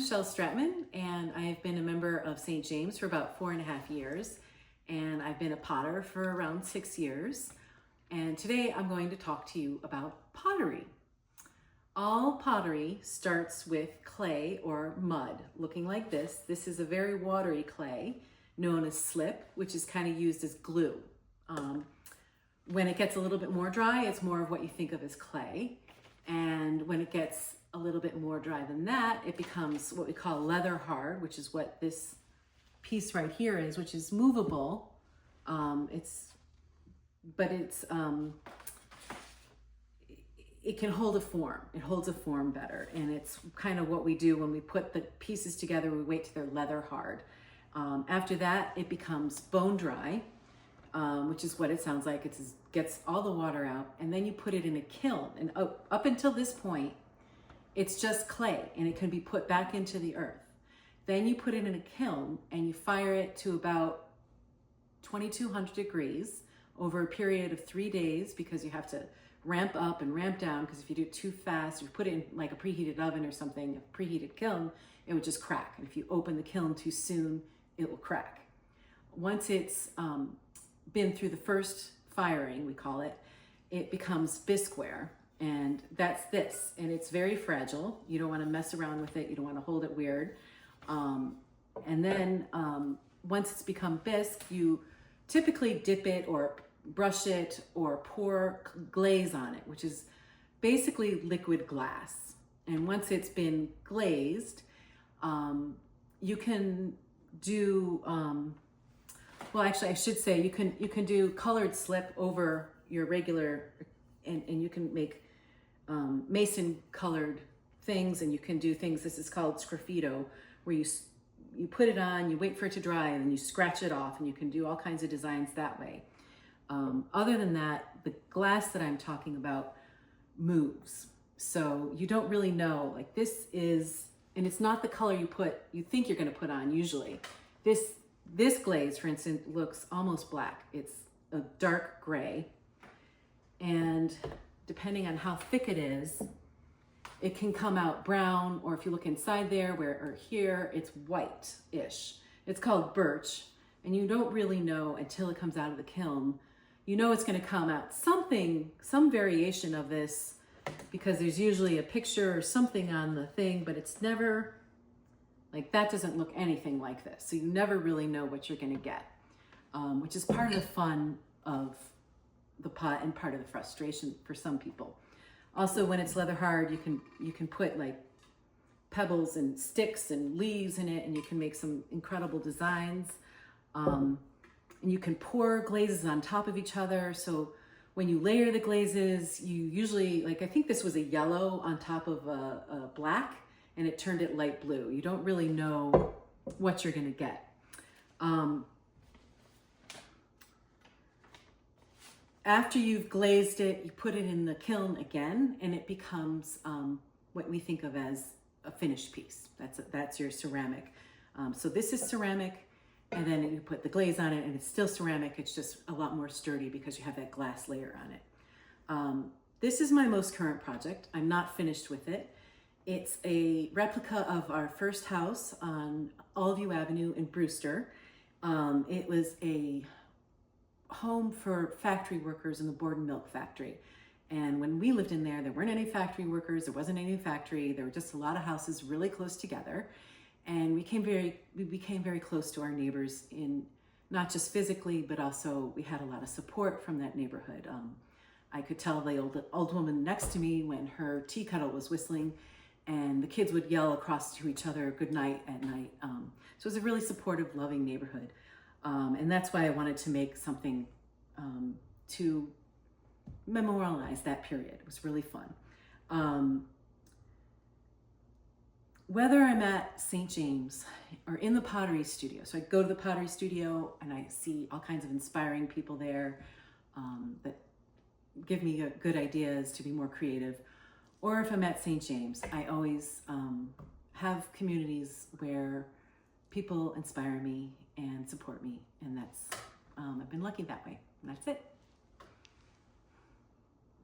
Michelle Stratman, and I've been a member of St. James for about 4.5 years, and I've been a potter for around 6 years. And today I'm going to talk to you about pottery. All pottery starts with clay or mud, looking like this. This is a very watery clay known as slip, which is kind of used as glue. When it gets a little bit more dry, it's more of what you think of as clay. And when it gets a little bit more dry than that, it becomes what we call leather hard, which is what this piece right here is, which is movable. It can hold a form. It holds a form better. And it's kind of what we do when we put the pieces together, we wait till they're leather hard. After that, it becomes bone dry, which is what it sounds like. It gets all the water out, and then you put it in a kiln. And up until this point, it's just clay, and it can be put back into the earth. Then you put it in a kiln, and you fire it to about 2200 degrees over a period of 3 days, because you have to ramp up and ramp down, because if you do it too fast, you put it in like a preheated oven or something, a preheated kiln, it would just crack. And if you open the kiln too soon, it will crack. Once it's been through the first firing, we call it, it becomes bisqueware, and that's this. And it's very fragile. You don't want to mess around with it. You don't want to hold it weird. And then once it's become bisque, you typically dip it or brush it or pour glaze on it, which is basically liquid glass. And once it's been glazed, you can do well, actually, I should say you can do colored slip over your regular, and you can make mason colored things, and you can do things. This is called sgraffito, where you put it on, you wait for it to dry, and then you scratch it off, and you can do all kinds of designs that way. Other than that, the glass that I'm talking about moves, so you don't really know. Like this is, and it's not the color you think you're going to put on usually. This glaze, for instance, looks almost black. It's a dark gray, and depending on how thick it is, it can come out brown, or if you look inside there, or here, it's white-ish. It's called birch, and you don't really know until it comes out of the kiln. You know it's going to come out some variation of this, because there's usually a picture or something on the thing, but it's never, like that doesn't look anything like this. So you never really know what you're going to get, which is part of the fun of the pot and part of the frustration for some people. Also, when it's leather hard, you can put like pebbles and sticks and leaves in it, and you can make some incredible designs. And you can pour glazes on top of each other. So when you layer the glazes, you usually, like I think this was a yellow on top of a black, and it turned it light blue. You don't really know what you're gonna get. After you've glazed it, you put it in the kiln again, and it becomes what we think of as a finished piece. That's your ceramic. So this is ceramic, and then you put the glaze on it, and it's still ceramic. It's just a lot more sturdy because you have that glass layer on it. This is my most current project. I'm not finished with it. It's a replica of our first house on Allview Avenue in Brewster. It was a home for factory workers in the board and milk factory. And when we lived in there, there weren't any factory workers, there wasn't any factory, there were just a lot of houses really close together. And we became very close to our neighbors, in not just physically, but also we had a lot of support from that neighborhood. I could tell the old woman next to me when her tea kettle was whistling, and the kids would yell across to each other good night at night. So it was a really supportive, loving neighborhood. And that's why I wanted to make something to memorialize that period. It was really fun. Whether I'm at St. James or in the Pottery studio, so I go to the Pottery studio and I see all kinds of inspiring people there that give me good ideas to be more creative. Or if I'm at St. James, I always have communities where people inspire me and support me, and that's I've been lucky that way. And that's it.